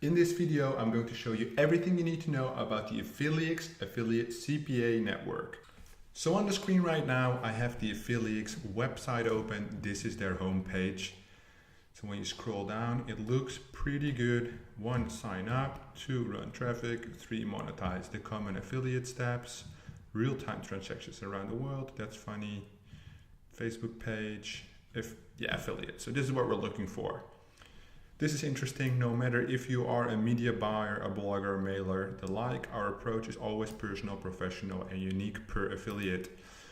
In this video, I'm going to show you everything you need to know about the AffiliaXe Affiliate CPA network. So on the screen right now, I have the AffiliaXe website open. This is their homepage. So when you scroll down, it looks pretty good. 1, sign up. 2, run traffic. 3, monetize the common affiliate steps. Real-time transactions around the world. That's funny. Facebook page. Affiliate. So this is what we're looking for. This is interesting. No matter if you are a media buyer, a blogger, mailer, the like, our approach is always personal, professional, and unique per affiliate.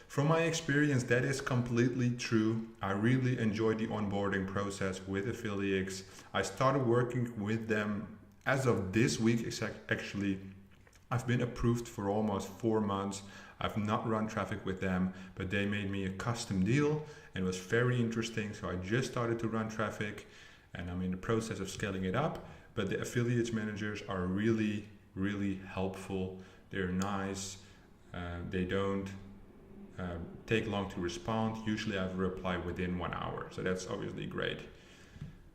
From my experience, that is completely true. I really enjoyed the onboarding process with AffiliaXe. I started working with them as of this week, actually. I've been approved for almost 4 months. I've not run traffic with them, but they made me a custom deal and it was very interesting. So I just started to run traffic and I'm in the process of scaling it up. But the affiliates managers are really, really helpful. They're nice. They don't take long to respond. Usually I have a reply within 1 hour. So that's obviously great.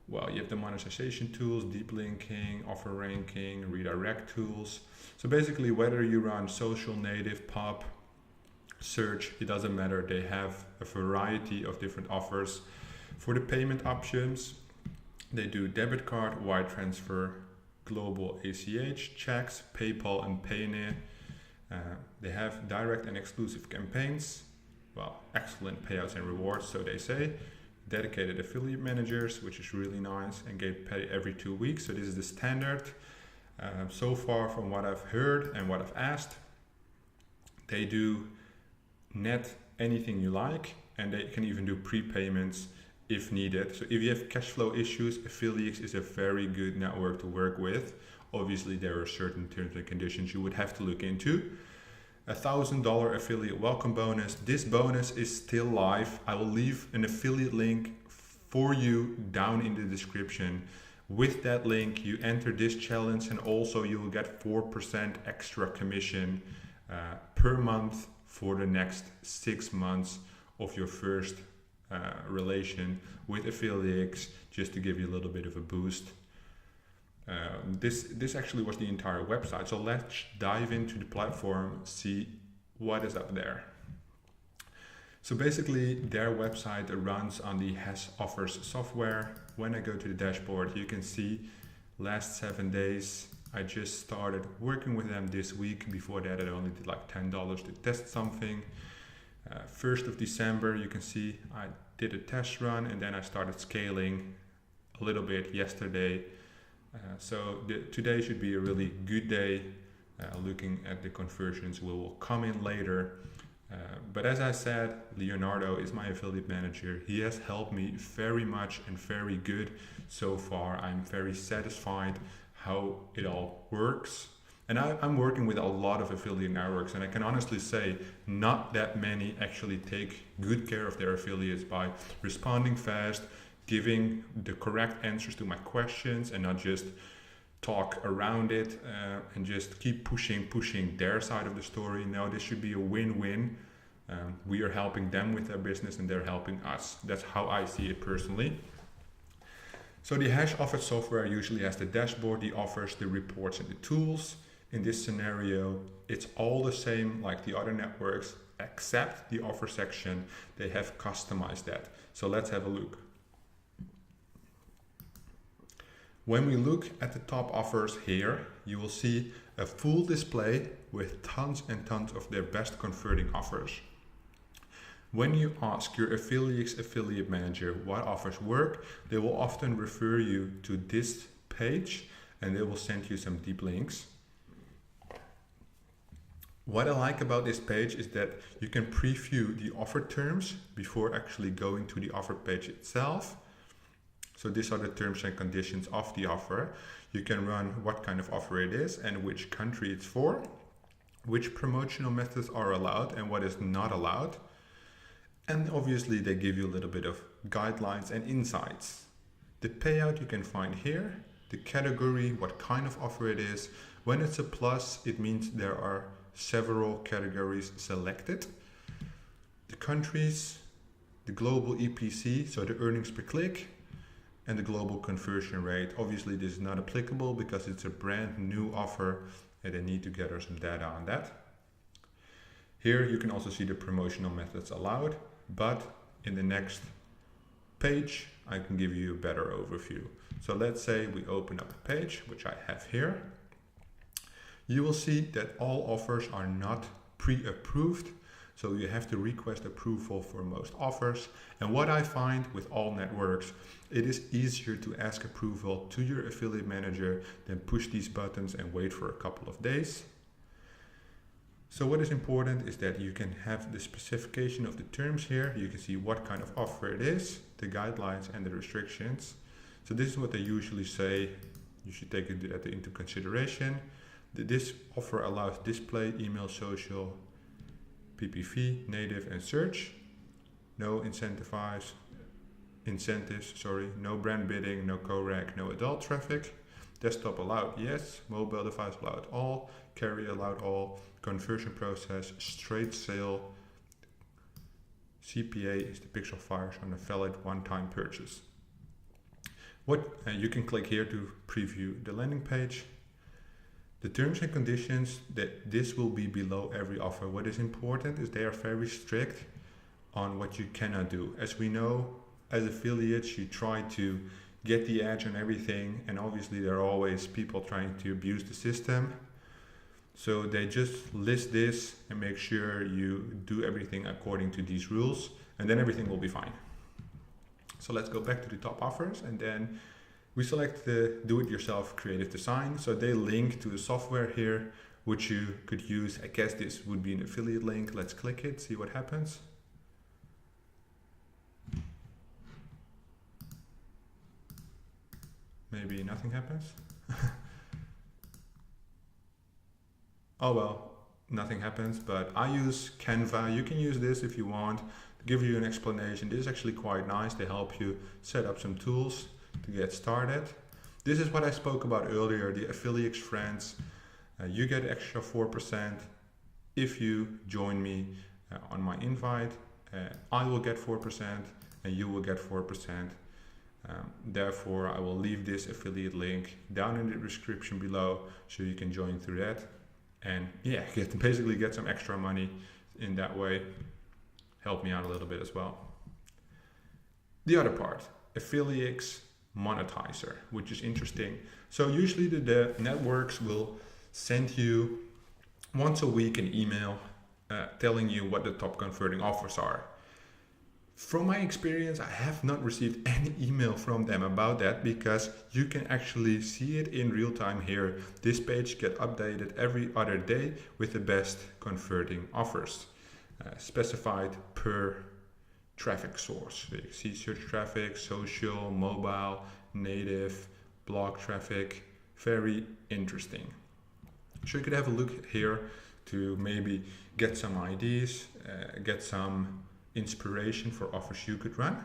Well, you have the monetization tools, deep linking, offer ranking, redirect tools. So basically, whether you run social, native, pop, search, it doesn't matter. They have a variety of different offers. For the payment options, they do debit card, wire transfer, global ACH, checks, PayPal, and Payout. They have direct and exclusive campaigns. Well, excellent payouts and rewards, so they say. Dedicated affiliate managers, which is really nice, and get paid every 2 weeks. So this is the standard. So far from what I've heard and what I've asked, they do net anything you like, and they can even do prepayments if needed. So if you have cash flow issues, AffiliaXe is a very good network to work with. Obviously, there are certain terms and conditions you would have to look into. $1,000 affiliate welcome bonus. This bonus is still live. I will leave an affiliate link for you down in the description. With that link, you enter this challenge and also you will get 4% extra commission per month for the next 6 months of your first relation with AffiliaXe, just to give you a little bit of a boost. This actually was the entire website, so let's dive into the platform, see what is up there. So basically their website runs on the Hash Offers software. When I go to the dashboard, you can see last 7 days. I just started working with them this week. Before that, I only did like $10 to test something. 1st of December, you can see I did a test run and then I started scaling a little bit yesterday. So today should be a really good day. Looking at the conversions will come in later. But as I said, Leonardo is my affiliate manager. He has helped me very much and very good so far. I'm very satisfied how it all works. And I'm working with a lot of affiliate networks, and I can honestly say not that many actually take good care of their affiliates by responding fast, giving the correct answers to my questions and not just talk around it and just keep pushing their side of the story. No, this should be a win-win. We are helping them with their business and they're helping us. That's how I see it personally. So the Hash Offers software usually has the dashboard, the offers, the reports, and the tools. In this scenario, it's all the same like the other networks, except the offer section. They have customized that. So let's have a look. When we look at the top offers here, you will see a full display with tons and tons of their best converting offers. When you ask your AffiliaXe affiliate manager what offers work, they will often refer you to this page and they will send you some deep links. What I like about this page is that you can preview the offer terms before actually going to the offer page itself. So these are the terms and conditions of the offer. You can run what kind of offer it is and which country it's for, which promotional methods are allowed and what is not allowed. And obviously they give you a little bit of guidelines and insights. The payout you can find here, the category, what kind of offer it is. When it's a plus, it means there are several categories selected. The countries, the global EPC, so the earnings per click, and the global conversion rate. Obviously this is not applicable because it's a brand new offer and they need to gather some data on that. Here you can also see the promotional methods allowed, but in the next page I can give you a better overview. So let's say we open up a page, which I have here. You will see that all offers are not pre-approved, so you have to request approval for most offers. And what I find with all networks, it is easier to ask approval to your affiliate manager than push these buttons and wait for a couple of days. So what is important is that you can have the specification of the terms here. You can see what kind of offer it is, the guidelines and the restrictions. So this is what they usually say. You should take it into consideration. This offer allows display, email, social, PPV, native and search. No incentives, no brand bidding, no co-rec, no adult traffic. Desktop allowed, yes. Mobile device allowed all. Carrier allowed all. Conversion process, straight sale. CPA is the pixel fires on a valid one-time purchase. You can click here to preview the landing page. The terms and conditions, that this will be below every offer. What is important is they are very strict on what you cannot do. As we know, as affiliates, you try to get the edge on everything, and obviously there are always people trying to abuse the system. So they just list this and make sure you do everything according to these rules, and then everything will be fine. So let's go back to the top offers, and then we select the do-it-yourself creative design. So they link to the software here, which you could use. I guess this would be an affiliate link. Let's click it, see what happens. Maybe nothing happens. Oh well, nothing happens, but I use Canva. You can use this if you want to give you an explanation. This is actually quite nice. They help you set up some tools to get started. This is what I spoke about earlier, the AffiliaXe friends. You get extra 4% if you join me on my invite. I will get 4% and you will get 4%. Therefore, I will leave this affiliate link down in the description below so you can join through that. And yeah, basically get some extra money in that way. Help me out a little bit as well. The other part, AffiliaXe Monetize Er, which is interesting. So usually the networks will send you once a week an email telling you what the top converting offers are. From my experience, I have not received any email from them about that, because you can actually see it in real time here. This page gets updated every other day with the best converting offers, specified per traffic source. So you see search traffic, social, mobile, native, blog traffic. Very interesting. So you could have a look here to maybe get some ideas, get some inspiration for offers you could run.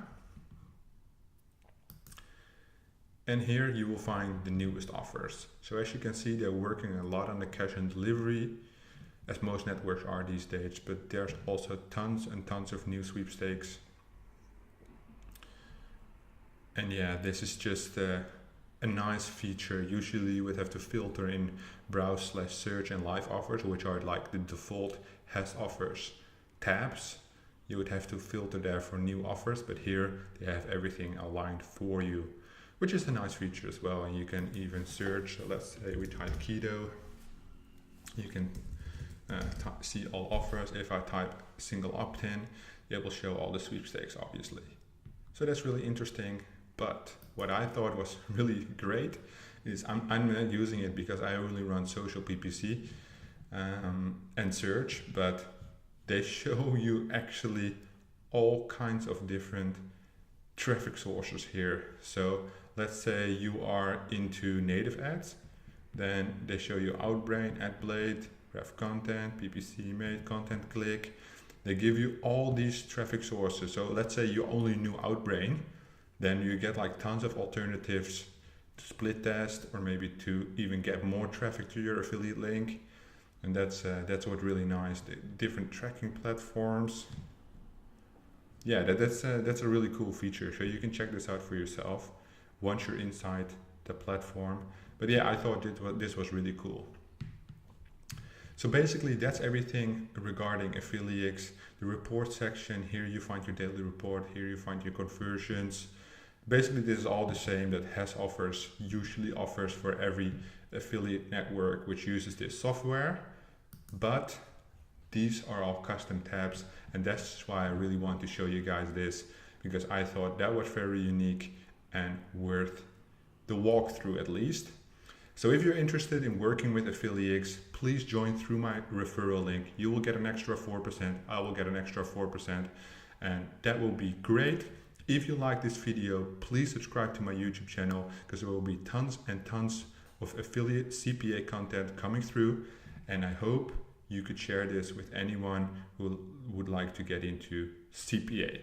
And here you will find the newest offers. So as you can see, they're working a lot on the cash on delivery, as most networks are these days, but there's also tons and tons of new sweepstakes. And yeah, this is just a nice feature. Usually you would have to filter in browse/search and live offers, which are like the default has offers tabs. You would have to filter there for new offers, but here they have everything aligned for you, which is a nice feature as well. And you can even search. So let's say we type keto. You can see all offers. If I type single opt-in, it will show all the sweepstakes, obviously. So that's really interesting. But what I thought was really great is I'm not using it because I only run social PPC and search, but they show you actually all kinds of different traffic sources here. So let's say you are into native ads, then they show you Outbrain, AdBlade, Ref Content, PPC Made, Content Click. They give you all these traffic sources. So let's say you only knew Outbrain, then you get like tons of alternatives to split test, or maybe to even get more traffic to your affiliate link. And that's what really nice. The different tracking platforms. Yeah, that's a really cool feature. So you can check this out for yourself. once you're inside the platform. But yeah, I thought this was really cool. So basically that's everything regarding AffiliaXe. The report section, here you find your daily report, here you find your conversions. Basically this is all the same that Hess usually offers for every affiliate network which uses this software, but these are all custom tabs, and that's why I really want to show you guys this, because I thought that was very unique and worth the walkthrough at least. So if you're interested in working with AffiliaXe, please join through my referral link. You will get an extra 4%, I will get an extra 4%, and that will be great. If you like this video, please subscribe to my YouTube channel, because there will be tons and tons of affiliate CPA content coming through, and I hope you could share this with anyone who would like to get into CPA.